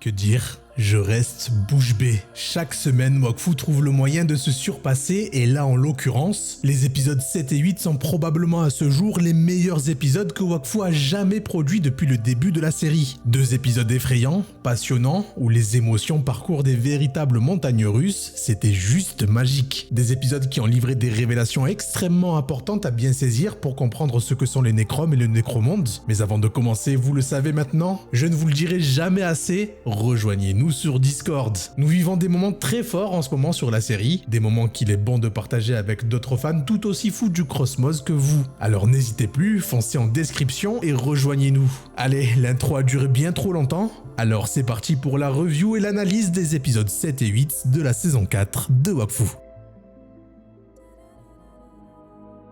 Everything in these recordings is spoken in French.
Que dire ? Je reste bouche bée. Chaque semaine, Wakfu trouve le moyen de se surpasser et là en l'occurrence, les épisodes 7 et 8 sont probablement à ce jour les meilleurs épisodes que Wakfu a jamais produits depuis le début de la série. 2 épisodes effrayants, passionnants, où les émotions parcourent des véritables montagnes russes, c'était juste magique. Des épisodes qui ont livré des révélations extrêmement importantes à bien saisir pour comprendre ce que sont les nécromes et le nécromonde. Mais avant de commencer, vous le savez maintenant, je ne vous le dirai jamais assez, rejoignez-nous sur Discord. Nous vivons des moments très forts en ce moment sur la série, des moments qu'il est bon de partager avec d'autres fans tout aussi fous du Crossmos que vous. Alors n'hésitez plus, foncez en description et rejoignez-nous. Allez, l'intro a duré bien trop longtemps, alors c'est parti pour la review et l'analyse des épisodes 7 et 8 de la saison 4 de Wakfu.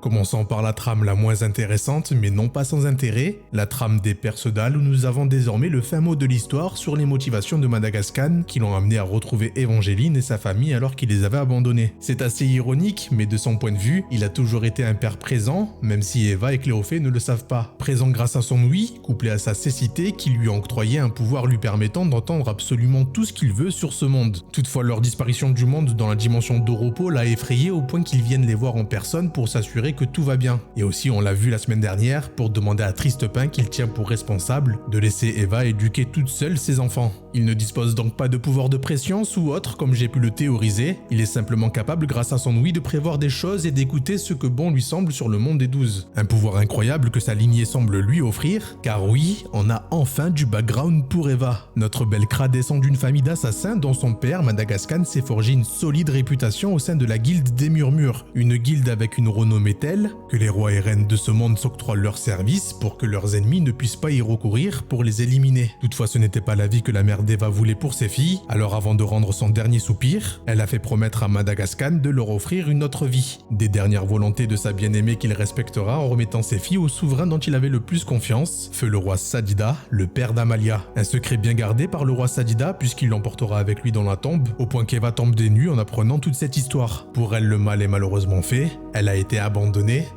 Commençons par la trame la moins intéressante, mais non pas sans intérêt, la trame des Persodal où nous avons désormais le fin mot de l'histoire sur les motivations de Madagascar qui l'ont amené à retrouver Evangeline et sa famille alors qu'il les avait abandonnés. C'est assez ironique, mais de son point de vue, il a toujours été un père présent, même si Eva et Cléophée ne le savent pas. Présent grâce à son ouïe, couplé à sa cécité qui lui a octroyé un pouvoir lui permettant d'entendre absolument tout ce qu'il veut sur ce monde. Toutefois, leur disparition du monde dans la dimension d'Oropo l'a effrayé au point qu'ils viennent les voir en personne pour s'assurer que tout va bien. Et aussi, on l'a vu la semaine dernière, pour demander à Tristepin qu'il tient pour responsable de laisser Eva éduquer toute seule ses enfants. Il ne dispose donc pas de pouvoir de préscience ou autre comme j'ai pu le théoriser, il est simplement capable grâce à son ouïe de prévoir des choses et d'écouter ce que bon lui semble sur le monde des 12. Un pouvoir incroyable que sa lignée semble lui offrir, car oui, on a enfin du background pour Eva. Notre belle Kra descend d'une famille d'assassins dont son père, Madagascar, s'est forgé une solide réputation au sein de la guilde des Murmures, une guilde avec une renommée telle que les rois et reines de ce monde s'octroient leurs services pour que leurs ennemis ne puissent pas y recourir pour les éliminer. Toutefois, ce n'était pas la vie que la mère d'Eva voulait pour ses filles, alors avant de rendre son dernier soupir, elle a fait promettre à Madagascar de leur offrir une autre vie. Des dernières volontés de sa bien-aimée qu'il respectera en remettant ses filles au souverain dont il avait le plus confiance, feu le roi Sadida, le père d'Amalia. Un secret bien gardé par le roi Sadida puisqu'il l'emportera avec lui dans la tombe, au point qu'Eva tombe des nues en apprenant toute cette histoire. Pour elle, le mal est malheureusement fait, elle a été abandonnée,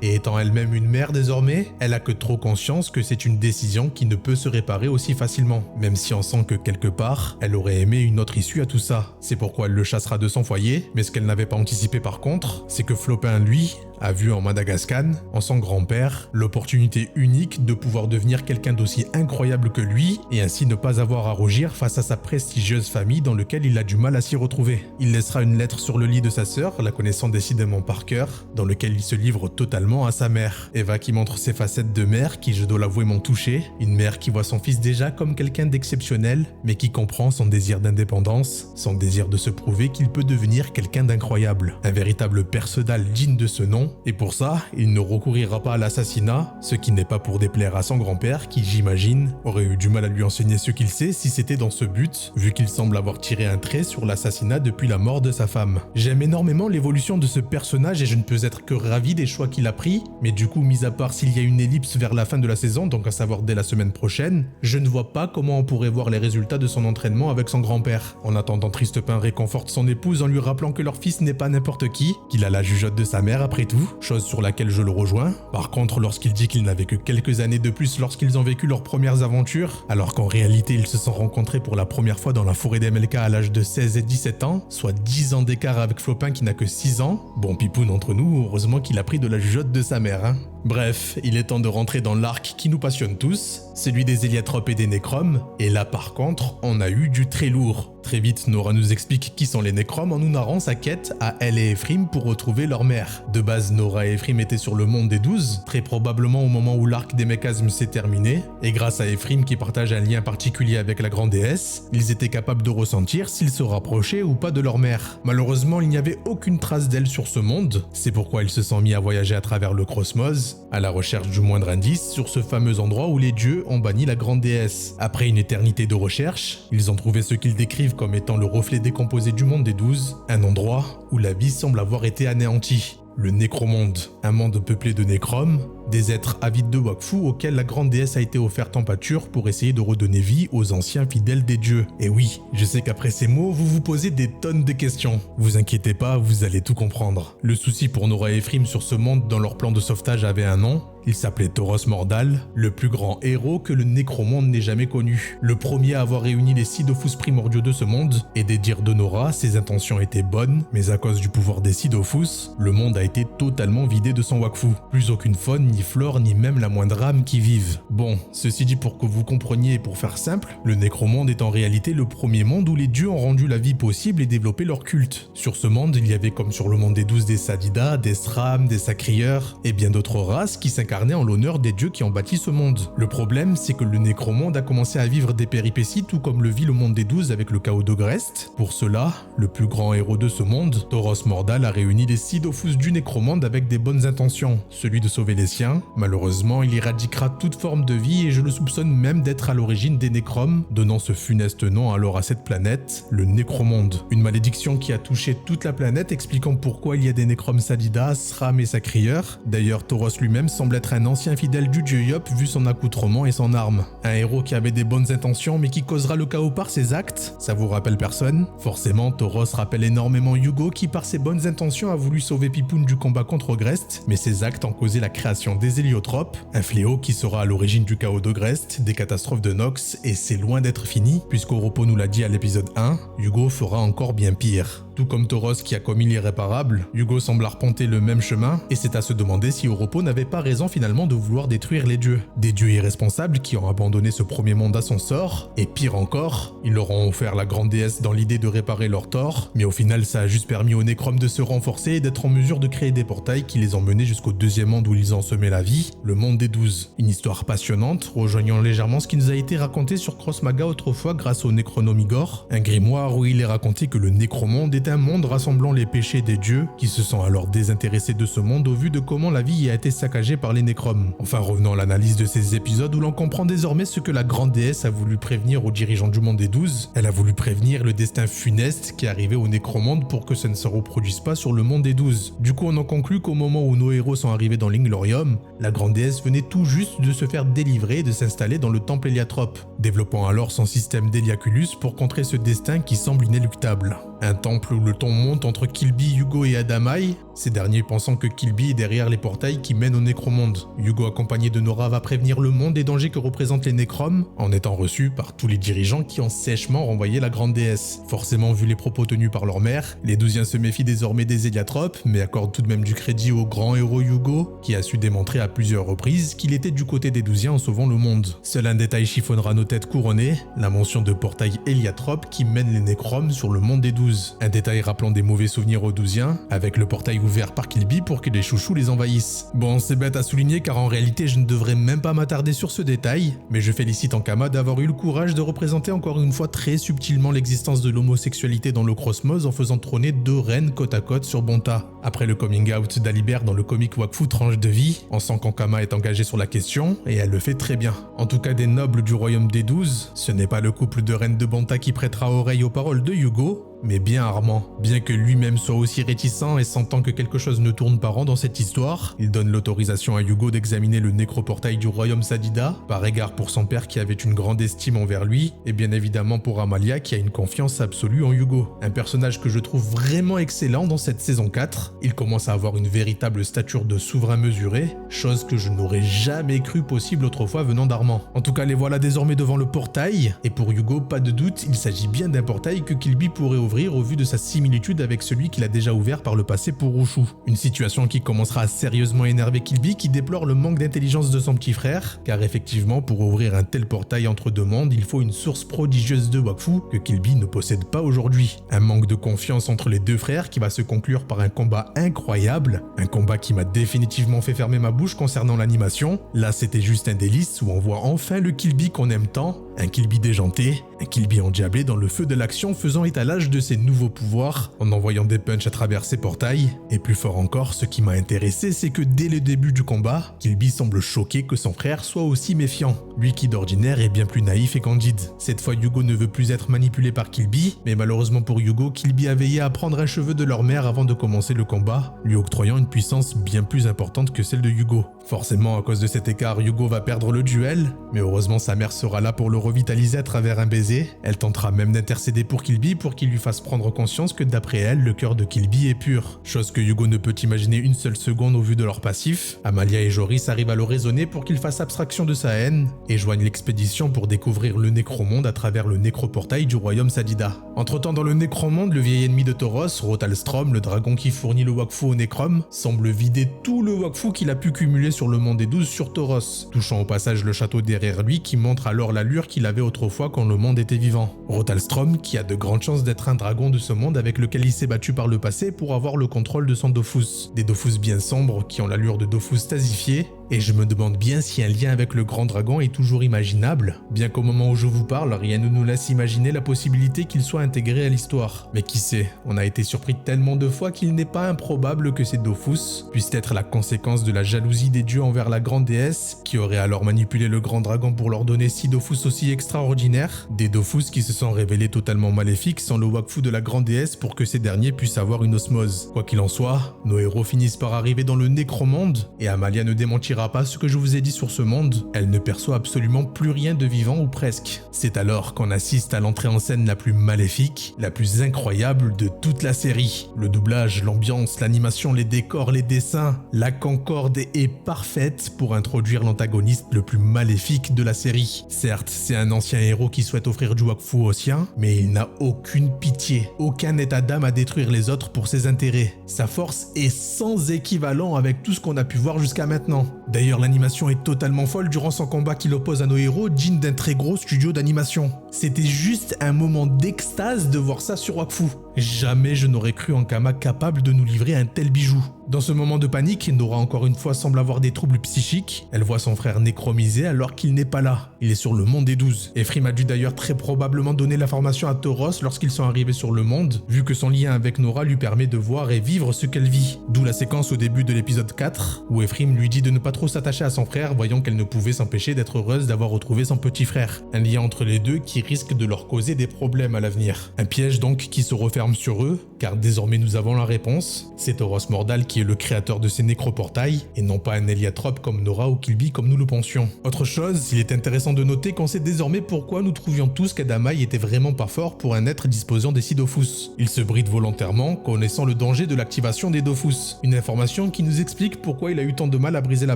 et étant elle-même une mère désormais, elle a que trop conscience que c'est une décision qui ne peut se réparer aussi facilement, même si on sent que quelque part, elle aurait aimé une autre issue à tout ça. C'est pourquoi elle le chassera de son foyer, mais ce qu'elle n'avait pas anticipé par contre, c'est que Flopin, lui, a vu en Madagascar, en son grand-père, l'opportunité unique de pouvoir devenir quelqu'un d'aussi incroyable que lui et ainsi ne pas avoir à rougir face à sa prestigieuse famille dans laquelle il a du mal à s'y retrouver. Il laissera une lettre sur le lit de sa sœur, la connaissant décidément par cœur, dans lequel il se livre totalement à sa mère. Eva qui montre ses facettes de mère qui, je dois l'avouer, m'ont touché, une mère qui voit son fils déjà comme quelqu'un d'exceptionnel, mais qui comprend son désir d'indépendance, son désir de se prouver qu'il peut devenir quelqu'un d'incroyable. Un véritable Persodal digne de ce nom, et pour ça, il ne recourira pas à l'assassinat, ce qui n'est pas pour déplaire à son grand-père qui, j'imagine, aurait eu du mal à lui enseigner ce qu'il sait si c'était dans ce but, vu qu'il semble avoir tiré un trait sur l'assassinat depuis la mort de sa femme. J'aime énormément l'évolution de ce personnage et je ne peux être que ravi des choix qu'il a pris, mais du coup, mis à part s'il y a une ellipse vers la fin de la saison, donc à savoir dès la semaine prochaine, je ne vois pas comment on pourrait voir les résultats de son entraînement avec son grand-père. En attendant, Tristepin réconforte son épouse en lui rappelant que leur fils n'est pas n'importe qui, qu'il a la jugeote de sa mère après tout, chose sur laquelle je le rejoins. Par contre, lorsqu'il dit qu'il n'avait que quelques années de plus lorsqu'ils ont vécu leurs premières aventures, alors qu'en réalité ils se sont rencontrés pour la première fois dans la forêt d'Emelka à l'âge de 16 et 17 ans, soit 10 ans d'écart avec Flopin qui n'a que 6 ans, bon pipoun entre nous, heureusement qu'il a pris de la jugeote de sa mère, hein. Bref, il est temps de rentrer dans l'arc qui nous passionne tous, celui des Héliatropes et des Nécromes, et là par contre, on a eu du très lourd. Très vite, Nora nous explique qui sont les Nécromes en nous narrant sa quête à elle et Ephraim pour retrouver leur mère. De base, Nora et Ephraim étaient sur le monde des 12, très probablement au moment où l'arc des méchasmes s'est terminé, et grâce à Ephraim qui partage un lien particulier avec la grande déesse, ils étaient capables de ressentir s'ils se rapprochaient ou pas de leur mère. Malheureusement, il n'y avait aucune trace d'elle sur ce monde, c'est pourquoi ils se sont mis à voyager à travers le Crossmos, à la recherche du moindre indice sur ce fameux endroit où les dieux ont banni la grande déesse. Après une éternité de recherche, ils ont trouvé ce qu'ils décrivent comme étant le reflet décomposé du monde des 12, un endroit où la vie semble avoir été anéantie. Le Nécromonde, un monde peuplé de nécromes, Des êtres avides de Wakfu auxquels la grande déesse a été offerte en pâture pour essayer de redonner vie aux anciens fidèles des dieux. Et oui, je sais qu'après ces mots, vous vous posez des tonnes de questions. Vous inquiétez pas, vous allez tout comprendre. Le souci pour Nora et Ephraim sur ce monde dans leur plan de sauvetage avait un nom. Il s'appelait Tauros Mordal, le plus grand héros que le Nécromonde n'ait jamais connu. Le premier à avoir réuni les 6 Dofus primordiaux de ce monde, et des dires de Nora, ses intentions étaient bonnes, mais à cause du pouvoir des 6 Dofus, le monde a été totalement vidé de son Wakfu. Plus aucune faune, ni flore, ni même la moindre âme qui vive. Bon, ceci dit pour que vous compreniez et pour faire simple, le Nécromonde est en réalité le premier monde où les dieux ont rendu la vie possible et développé leur culte. Sur ce monde, il y avait comme sur le monde des 12 des Sadida, des Sram, des Sacrieurs, et bien d'autres races qui s'incarnaient en l'honneur des dieux qui ont bâti ce monde. Le problème, c'est que le Nécromonde a commencé à vivre des péripéties tout comme le vit le monde des 12 avec le chaos d'Ogrest. Pour cela, le plus grand héros de ce monde, Tauros Mordal, a réuni les 6 Dofus du Nécromonde avec des bonnes intentions, celui de sauver les siens. Malheureusement, il éradiquera toute forme de vie et je le soupçonne même d'être à l'origine des Nécromes, donnant ce funeste nom alors à cette planète, le Nécromonde. Une malédiction qui a touché toute la planète, expliquant pourquoi il y a des Nécromes Sadida, Sram et Sacrieurs. D'ailleurs, Tauros lui-même semble être un ancien fidèle du dieu Yop vu son accoutrement et son arme. Un héros qui avait des bonnes intentions mais qui causera le chaos par ses actes, ça vous rappelle personne? Forcément, Tauros rappelle énormément Hugo qui par ses bonnes intentions a voulu sauver Pipoun du combat contre Ogrest, mais ses actes ont causé la création des héliotropes, un fléau qui sera à l'origine du chaos d'Ogrest, des catastrophes de Nox, et c'est loin d'être fini, puisqu'Oropo nous l'a dit à l'épisode 1, Hugo fera encore bien pire. Tout comme Tauros qui a commis l'irréparable, Hugo semble arpenter le même chemin, et c'est à se demander si Oropo n'avait pas raison finalement de vouloir détruire les dieux. Des dieux irresponsables qui ont abandonné ce premier monde à son sort, et pire encore, ils leur ont offert la grande déesse dans l'idée de réparer leurs torts, mais au final ça a juste permis aux Nécromes de se renforcer et d'être en mesure de créer des portails qui les ont menés jusqu'au deuxième monde où ils ont semé la vie, le monde des 12. Une histoire passionnante, rejoignant légèrement ce qui nous a été raconté sur Crossmaga autrefois grâce au Necronomigor, un grimoire où il est raconté que le Nécromonde est un monde rassemblant les péchés des dieux, qui se sont alors désintéressés de ce monde au vu de comment la vie y a été saccagée par les Nécromes. Enfin revenons à l'analyse de ces épisodes où l'on comprend désormais ce que la grande déesse a voulu prévenir aux dirigeants du monde des 12. Elle a voulu prévenir le destin funeste qui arrivait au Nécromonde pour que ça ne se reproduise pas sur le monde des 12. Du coup on en conclut qu'au moment où nos héros sont arrivés dans l'Inglorium, la grande déesse venait tout juste de se faire délivrer et de s'installer dans le temple Héliatrope, développant alors son système d'Heliaculus pour contrer ce destin qui semble inéluctable. Un temple où le ton monte entre Kilby, Hugo et Adamai, ces derniers pensant que Kilby est derrière les portails qui mènent au Nécromonde. Hugo accompagné de Nora va prévenir le monde des dangers que représentent les Nécromes, en étant reçu par tous les dirigeants qui ont sèchement renvoyé la grande déesse. Forcément vu les propos tenus par leur mère, les Douziens se méfient désormais des Héliatropes, mais accordent tout de même du crédit au grand héros Hugo, qui a su démontrer à plusieurs reprises qu'il était du côté des Douziens en sauvant le monde. Seul un détail chiffonnera nos têtes couronnées, la mention de portail Héliatrope qui mène les Nécromes sur le monde des 12. Un détail rappelant des mauvais souvenirs aux Douziens, avec le portail ouvert par Kilby pour que les chouchous les envahissent. Bon, c'est bête à souligner car en réalité je ne devrais même pas m'attarder sur ce détail, mais je félicite Ankama d'avoir eu le courage de représenter encore une fois très subtilement l'existence de l'homosexualité dans le Cosmos en faisant trôner 2 reines côte à côte sur Bonta. Après le coming out d'Alibert dans le comic Wakfu Tranche de vie, on sent qu'Ankama est engagée sur la question et elle le fait très bien. En tout cas des nobles du royaume des 12, ce n'est pas le couple de reines de Bonta qui prêtera oreille aux paroles de Hugo, mais bien Armand. Bien que lui-même soit aussi réticent et sentant que quelque chose ne tourne pas rond dans cette histoire, il donne l'autorisation à Hugo d'examiner le nécroportail du royaume Sadida, par égard pour son père qui avait une grande estime envers lui, et bien évidemment pour Amalia qui a une confiance absolue en Hugo. Un personnage que je trouve vraiment excellent dans cette saison 4, il commence à avoir une véritable stature de souverain mesuré, chose que je n'aurais jamais cru possible autrefois venant d'Armand. En tout cas les voilà désormais devant le portail, et pour Hugo, pas de doute, il s'agit bien d'un portail que Kilby pourrait ouvrir au vu de sa similitude avec celui qu'il a déjà ouvert par le passé pour Rushu. Une situation qui commencera à sérieusement énerver Kilby qui déplore le manque d'intelligence de son petit frère, car effectivement pour ouvrir un tel portail entre deux mondes, il faut une source prodigieuse de Wakfu que Kilby ne possède pas aujourd'hui. Un manque de confiance entre les deux frères qui va se conclure par un combat incroyable, un combat qui m'a définitivement fait fermer ma bouche concernant l'animation. Là c'était juste un délice où on voit enfin le Kilby qu'on aime tant, un Kilby déjanté, un Kilby endiablé dans le feu de l'action faisant étalage de ses nouveaux pouvoirs en envoyant des punchs à travers ses portails. Et plus fort encore, ce qui m'a intéressé, c'est que dès le début du combat, Kilby semble choqué que son frère soit aussi méfiant, lui qui d'ordinaire est bien plus naïf et candide. Cette fois, Hugo ne veut plus être manipulé par Kilby, mais malheureusement pour Hugo, Kilby a veillé à prendre un cheveu de leur mère avant de commencer le combat, lui octroyant une puissance bien plus importante que celle de Hugo. Forcément, à cause de cet écart, Yugo va perdre le duel, mais heureusement sa mère sera là pour le revitaliser à travers un baiser. Elle tentera même d'intercéder pour Killby pour qu'il lui fasse prendre conscience que d'après elle, le cœur de Killby est pur. Chose que Yugo ne peut imaginer une seule seconde au vu de leur passif. Amalia et Joris arrivent à le raisonner pour qu'il fasse abstraction de sa haine et joignent l'expédition pour découvrir le Nécromonde à travers le nécroportail du royaume Sadida. Entre-temps, dans le Nécromonde, le vieil ennemi de Tauros, Rothalstrom, le dragon qui fournit le Wakfu au Nécrom, semble vider tout le Wakfu qu'il a pu cumuler sur le monde des 12 sur Tauros, touchant au passage le château derrière lui qui montre alors l'allure qu'il avait autrefois quand le monde était vivant. Rothalstrom, qui a de grandes chances d'être un dragon de ce monde avec lequel il s'est battu par le passé pour avoir le contrôle de son Dofus. Des Dofus bien sombres qui ont l'allure de Dofus stasifiés, et je me demande bien si un lien avec le grand dragon est toujours imaginable, bien qu'au moment où je vous parle, rien ne nous laisse imaginer la possibilité qu'il soit intégré à l'histoire. Mais qui sait, on a été surpris tellement de fois qu'il n'est pas improbable que ces Dofus puissent être la conséquence de la jalousie des dieux envers la grande déesse, qui aurait alors manipulé le grand dragon pour leur donner 6 Dofus aussi extraordinaires, des Dofus qui se sont révélés totalement maléfiques sans le Wakfu de la grande déesse pour que ces derniers puissent avoir une osmose. Quoi qu'il en soit, nos héros finissent par arriver dans le Nécromonde, et Amalia ne démentira pas ce que je vous ai dit sur ce monde, elle ne perçoit absolument plus rien de vivant ou presque. C'est alors qu'on assiste à l'entrée en scène la plus maléfique, la plus incroyable de toute la série. Le doublage, l'ambiance, l'animation, les décors, les dessins, la concorde est parfaite pour introduire l'antagoniste le plus maléfique de la série. Certes, c'est un ancien héros qui souhaite offrir du Wakfu aux siens, mais il n'a aucune pitié, aucun état d'âme à détruire les autres pour ses intérêts. Sa force est sans équivalent avec tout ce qu'on a pu voir jusqu'à maintenant. D'ailleurs, l'animation est totalement folle durant son combat qui l'oppose à nos héros, digne d'un très gros studio d'animation. C'était juste un moment d'extase de voir ça sur Wakfu. Jamais je n'aurais cru Ankama capable de nous livrer un tel bijou. Dans ce moment de panique, Nora encore une fois semble avoir des troubles psychiques. Elle voit son frère nécromisé alors qu'il n'est pas là. Il est sur le monde des 12. Ephraim a dû d'ailleurs très probablement donner l'information à Tauros lorsqu'ils sont arrivés sur le monde, vu que son lien avec Nora lui permet de voir et vivre ce qu'elle vit. D'où la séquence au début de l'épisode 4, où Ephraim lui dit de ne pas trop s'attacher à son frère, voyant qu'elle ne pouvait s'empêcher d'être heureuse d'avoir retrouvé son petit frère. Un lien entre les deux qui risque de leur causer des problèmes à l'avenir. Un piège donc qui se referme sur eux, car désormais nous avons la réponse. C'est Tauros Mordal qui est le créateur de ces nécroportails, et non pas un héliatrope comme Nora ou Killby comme nous le pensions. Autre chose, il est intéressant de noter qu'on sait désormais pourquoi nous trouvions tous qu'Adamai était vraiment pas fort pour un être disposant des 6 Dofus. Il se bride volontairement, connaissant le danger de l'activation des Dofus. Une information qui nous explique pourquoi il a eu tant de mal à briser la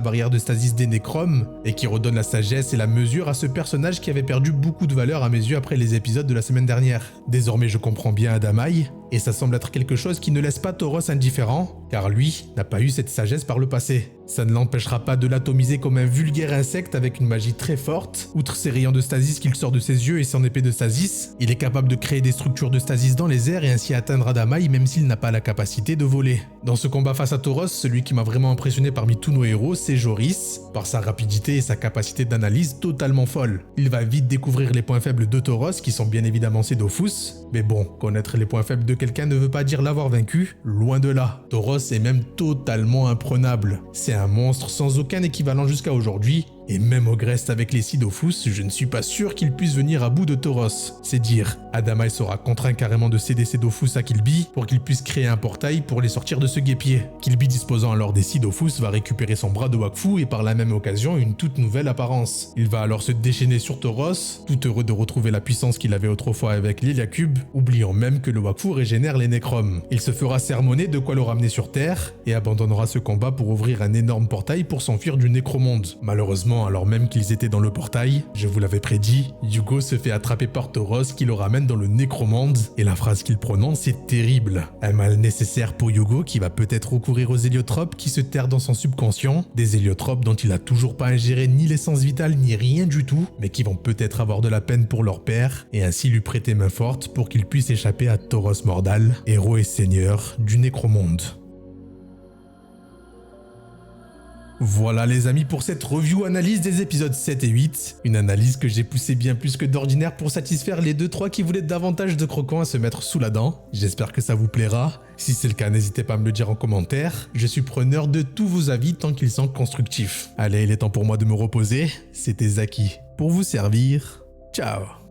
barrière de stasis des Nécromes, et qui redonne la sagesse et la mesure à ce personnage qui avait perdu beaucoup de valeur à mes yeux après les épisodes de la semaine dernière. Désormais je comprends bien Adamai, et ça semble être quelque chose qui ne laisse pas Tauros indifférent, car lui n'a pas eu cette sagesse par le passé. Ça ne l'empêchera pas de l'atomiser comme un vulgaire insecte avec une magie très forte. Outre ses rayons de stasis qu'il sort de ses yeux et son épée de stasis, il est capable de créer des structures de stasis dans les airs et ainsi atteindre Adamai même s'il n'a pas la capacité de voler. Dans ce combat face à Tauros, celui qui m'a vraiment impressionné parmi tous nos héros, c'est Joris, par sa rapidité et sa capacité d'analyse totalement folle. Il va vite découvrir les points faibles de Tauros, qui sont bien évidemment ses Dofus, mais bon, connaître les points faibles de quelqu'un ne veut pas dire l'avoir vaincu, loin de là. Tauros est même totalement imprenable. C'est un monstre sans aucun équivalent jusqu'à aujourd'hui, et même au Grest avec les 6 Dofus, je ne suis pas sûr qu'il puisse venir à bout de Tauros. C'est dire, Adamai sera contraint carrément de céder ses Dofus à Killby pour qu'il puisse créer un portail pour les sortir de ce guêpier. Killby disposant alors des 6 Dofus va récupérer son bras de Wakfu et par la même occasion une toute nouvelle apparence. Il va alors se déchaîner sur Tauros, tout heureux de retrouver la puissance qu'il avait autrefois avec l'Héliacube, oubliant même que le Wakfu régénère les Nécromes. Il se fera sermonner de quoi le ramener sur Terre et abandonnera ce combat pour ouvrir un énorme portail pour s'enfuir du Nécromonde. Malheureusement, alors même qu'ils étaient dans le portail, je vous l'avais prédit, Yugo se fait attraper par Tauros qui le ramène dans le Nécromonde, et la phrase qu'il prononce est terrible. Un mal nécessaire pour Yugo qui va peut-être recourir aux héliotropes qui se terrent dans son subconscient, des héliotropes dont il a toujours pas ingéré ni l'essence vitale ni rien du tout, mais qui vont peut-être avoir de la peine pour leur père, et ainsi lui prêter main forte pour qu'il puisse échapper à Tauros Mordal, héros et seigneur du Nécromonde. Voilà les amis pour cette review analyse des épisodes 7 et 8, une analyse que j'ai poussée bien plus que d'ordinaire pour satisfaire les 2-3 qui voulaient davantage de croquants à se mettre sous la dent. J'espère que ça vous plaira. Si c'est le cas, n'hésitez pas à me le dire en commentaire. Je suis preneur de tous vos avis tant qu'ils sont constructifs. Allez, il est temps pour moi de me reposer. C'était Zaki pour vous servir. Ciao.